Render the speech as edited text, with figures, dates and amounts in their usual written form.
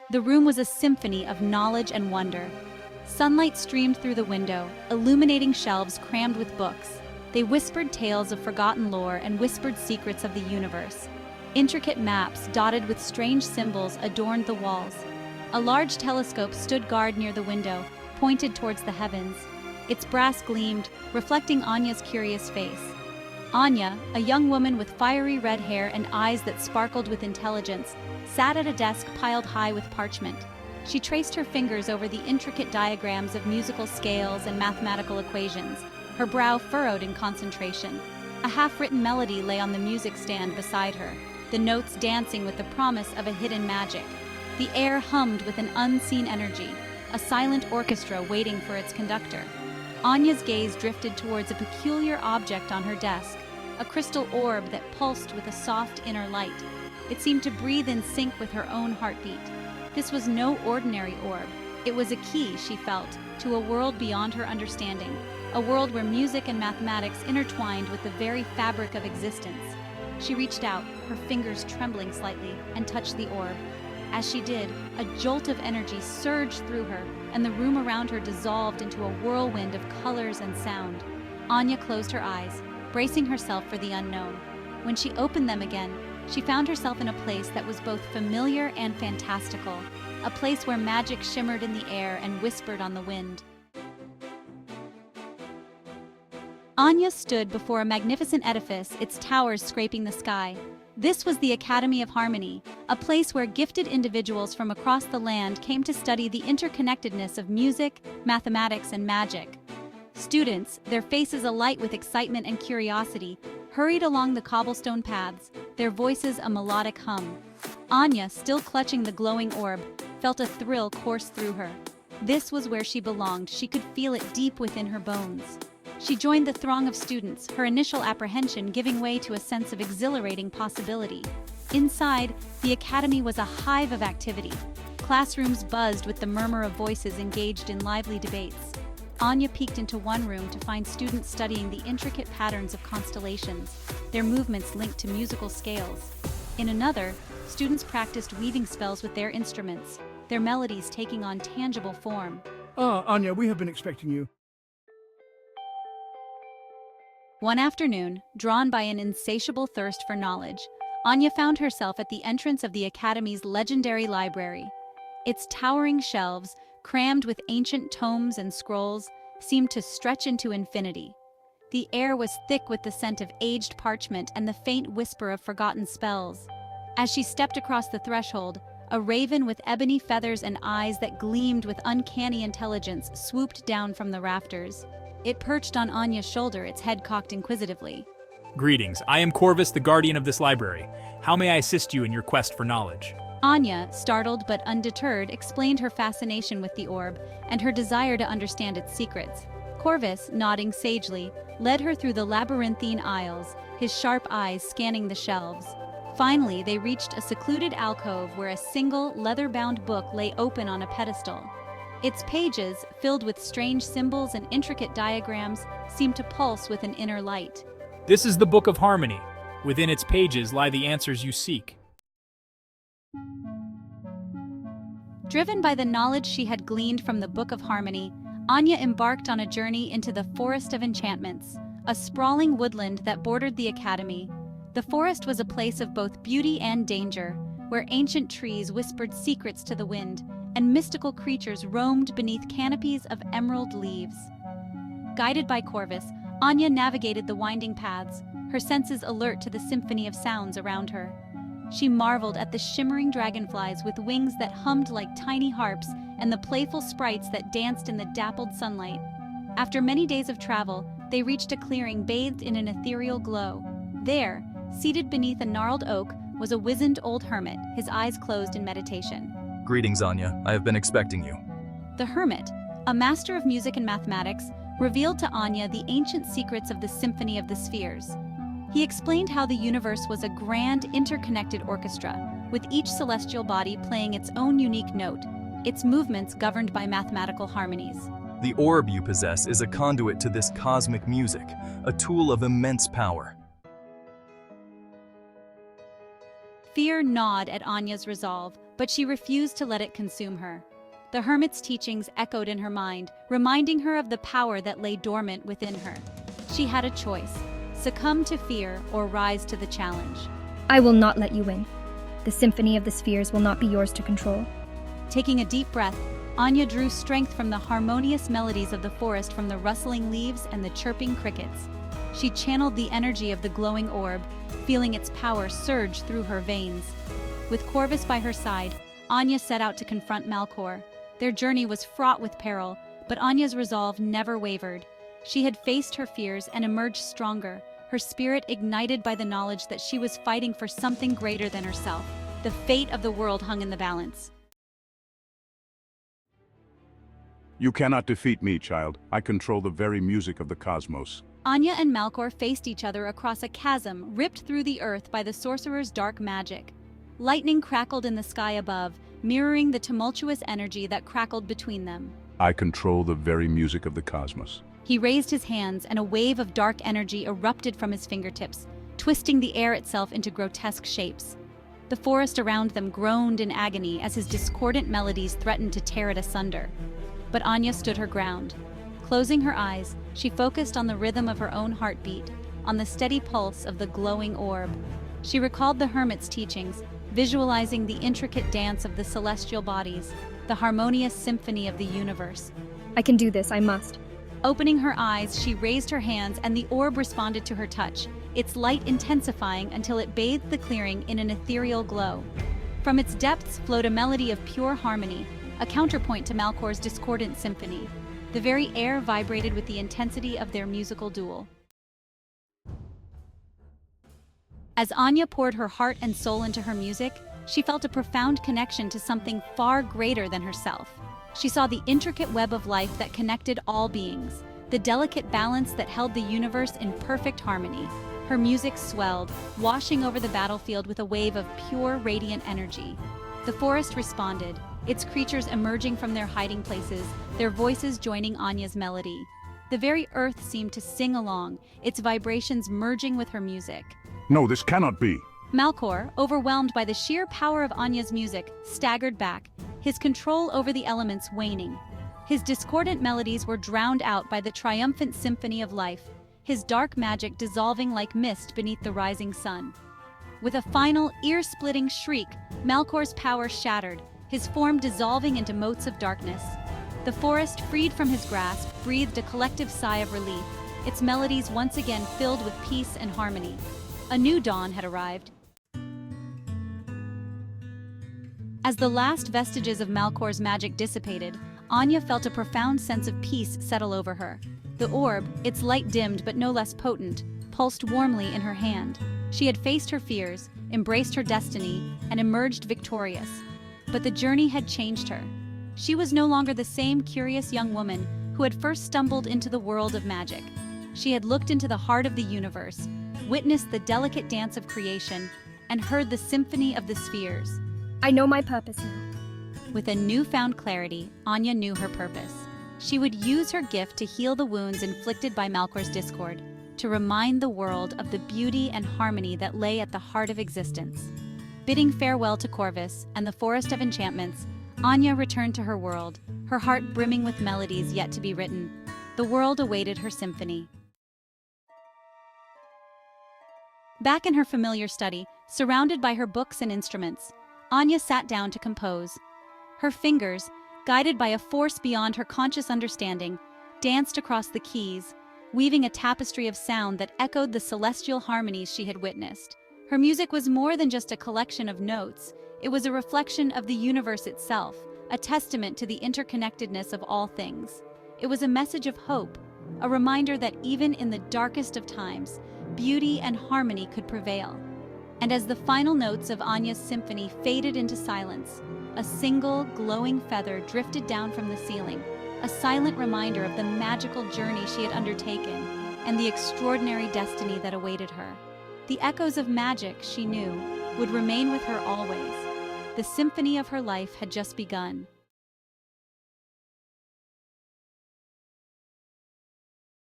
The room was a symphony of knowledge and wonder. Sunlight streamed through the window, illuminating shelves crammed with books. They whispered tales of forgotten lore and whispered secrets of the universe. Intricate maps dotted with strange symbols adorned the walls. A large telescope stood guard near the window, pointed towards the heavens. Its brass gleamed, reflecting Anya's curious face. Anya, a young woman with fiery red hair and eyes that sparkled with intelligence, sat at a desk piled high with parchment. She traced her fingers over the intricate diagrams of musical scales and mathematical equations, her brow furrowed in concentration. A half-written melody lay on the music stand beside her, the notes dancing with the promise of a hidden magic. The air hummed with an unseen energy, a silent orchestra waiting for its conductor. Anya's gaze drifted towards a peculiar object on her desk, a crystal orb that pulsed with a soft inner light. It seemed to breathe in sync with her own heartbeat. This was no ordinary orb. It was a key, she felt, to a world beyond her understanding, a world where music and mathematics intertwined with the very fabric of existence. She reached out, her fingers trembling slightly, and touched the orb. As she did, a jolt of energy surged through her, and the room around her dissolved into a whirlwind of colors and sound. Anya closed her eyes, bracing herself for the unknown. When she opened them again, she found herself in a place that was both familiar and fantastical, a place where magic shimmered in the air and whispered on the wind. Anya stood before a magnificent edifice, its towers scraping the sky. This was the Academy of Harmony, a place where gifted individuals from across the land came to study the interconnectedness of music, mathematics, and magic. Students, their faces alight with excitement and curiosity, hurried along the cobblestone paths, their voices a melodic hum. Anya, still clutching the glowing orb, felt a thrill course through her. This was where she belonged. She could feel it deep within her bones. She joined the throng of students, her initial apprehension giving way to a sense of exhilarating possibility. Inside, the academy was a hive of activity. Classrooms buzzed with the murmur of voices engaged in lively debates. Anya peeked into one room to find students studying the intricate patterns of constellations, their movements linked to musical scales. In another, students practiced weaving spells with their instruments, their melodies taking on tangible form. Anya, we have been expecting you. One afternoon, drawn by an insatiable thirst for knowledge, Anya found herself at the entrance of the Academy's legendary library. Its towering shelves, crammed with ancient tomes and scrolls, seemed to stretch into infinity. The air was thick with the scent of aged parchment and the faint whisper of forgotten spells. As she stepped across the threshold, a raven with ebony feathers and eyes that gleamed with uncanny intelligence swooped down from the rafters. It perched on Anya's shoulder, its head cocked inquisitively. Greetings, I am Corvus, the guardian of this library. How may I assist you in your quest for knowledge? Anya, startled but undeterred, explained her fascination with the orb and her desire to understand its secrets. Corvus, nodding sagely, led her through the labyrinthine aisles, his sharp eyes scanning the shelves. Finally, they reached a secluded alcove where a single, leather-bound book lay open on a pedestal. Its pages, filled with strange symbols and intricate diagrams, seemed to pulse with an inner light. This is the Book of Harmony. Within its pages lie the answers you seek. Driven by the knowledge she had gleaned from the Book of Harmony, Anya embarked on a journey into the Forest of Enchantments, a sprawling woodland that bordered the academy. The forest was a place of both beauty and danger, where ancient trees whispered secrets to the wind, and mystical creatures roamed beneath canopies of emerald leaves. Guided by Corvus, Anya navigated the winding paths, her senses alert to the symphony of sounds around her. She marveled at the shimmering dragonflies with wings that hummed like tiny harps and the playful sprites that danced in the dappled sunlight. After many days of travel, they reached a clearing bathed in an ethereal glow. There, seated beneath a gnarled oak, was a wizened old hermit, his eyes closed in meditation. Greetings, Anya. I have been expecting you. The Hermit, a master of music and mathematics, revealed to Anya the ancient secrets of the Symphony of the Spheres. He explained how the universe was a grand, interconnected orchestra, with each celestial body playing its own unique note, its movements governed by mathematical harmonies. The orb you possess is a conduit to this cosmic music, a tool of immense power. Fear gnawed at Anya's resolve, but she refused to let it consume her. The hermit's teachings echoed in her mind, reminding her of the power that lay dormant within her. She had a choice: succumb to fear or rise to the challenge. I will not let you win. The symphony of the spheres will not be yours to control. Taking a deep breath, Anya drew strength from the harmonious melodies of the forest, from the rustling leaves and the chirping crickets. She channeled the energy of the glowing orb, feeling its power surge through her veins. With Corvus by her side, Anya set out to confront Malkor. Their journey was fraught with peril, but Anya's resolve never wavered. She had faced her fears and emerged stronger, her spirit ignited by the knowledge that she was fighting for something greater than herself. The fate of the world hung in the balance. You cannot defeat me, child. I control the very music of the cosmos. Anya and Malkor faced each other across a chasm ripped through the earth by the sorcerer's dark magic. Lightning crackled in the sky above, mirroring the tumultuous energy that crackled between them. I control the very music of the cosmos. He raised his hands, and a wave of dark energy erupted from his fingertips, twisting the air itself into grotesque shapes. The forest around them groaned in agony as his discordant melodies threatened to tear it asunder. But Anya stood her ground. Closing her eyes, she focused on the rhythm of her own heartbeat, on the steady pulse of the glowing orb. She recalled the hermit's teachings, visualizing the intricate dance of the celestial bodies, the harmonious symphony of the universe. I can do this, I must. Opening her eyes, she raised her hands, and the orb responded to her touch, its light intensifying until it bathed the clearing in an ethereal glow. From its depths flowed a melody of pure harmony, a counterpoint to Malkor's discordant symphony. The very air vibrated with the intensity of their musical duel. As Anya poured her heart and soul into her music, she felt a profound connection to something far greater than herself. She saw the intricate web of life that connected all beings, the delicate balance that held the universe in perfect harmony. Her music swelled, washing over the battlefield with a wave of pure, radiant energy. The forest responded, its creatures emerging from their hiding places, their voices joining Anya's melody. The very earth seemed to sing along, its vibrations merging with her music. No, this cannot be. Malkor, overwhelmed by the sheer power of Anya's music, staggered back, his control over the elements waning. His discordant melodies were drowned out by the triumphant Symphony of Life, his dark magic dissolving like mist beneath the rising sun. With a final, ear-splitting shriek, Malkor's power shattered, his form dissolving into motes of darkness. The forest, freed from his grasp, breathed a collective sigh of relief, its melodies once again filled with peace and harmony. A new dawn had arrived. As the last vestiges of Malkor's magic dissipated, Anya felt a profound sense of peace settle over her. The orb, its light dimmed but no less potent, pulsed warmly in her hand. She had faced her fears, embraced her destiny, and emerged victorious. But the journey had changed her. She was no longer the same curious young woman who had first stumbled into the world of magic. She had looked into the heart of the universe, witnessed the delicate dance of creation, and heard the symphony of the spheres. I know my purpose now. With a newfound clarity, Anya knew her purpose. She would use her gift to heal the wounds inflicted by Malkor's discord, to remind the world of the beauty and harmony that lay at the heart of existence. Bidding farewell to Corvus and the Forest of Enchantments, Anya returned to her world, her heart brimming with melodies yet to be written. The world awaited her symphony. Back in her familiar study, surrounded by her books and instruments, Anya sat down to compose. Her fingers, guided by a force beyond her conscious understanding, danced across the keys, weaving a tapestry of sound that echoed the celestial harmonies she had witnessed. Her music was more than just a collection of notes. It was a reflection of the universe itself, a testament to the interconnectedness of all things. It was a message of hope, a reminder that even in the darkest of times, beauty and harmony could prevail. And as the final notes of Anya's symphony faded into silence, a single, glowing feather drifted down from the ceiling, a silent reminder of the magical journey she had undertaken and the extraordinary destiny that awaited her. The echoes of magic, she knew, would remain with her always. The symphony of her life had just begun.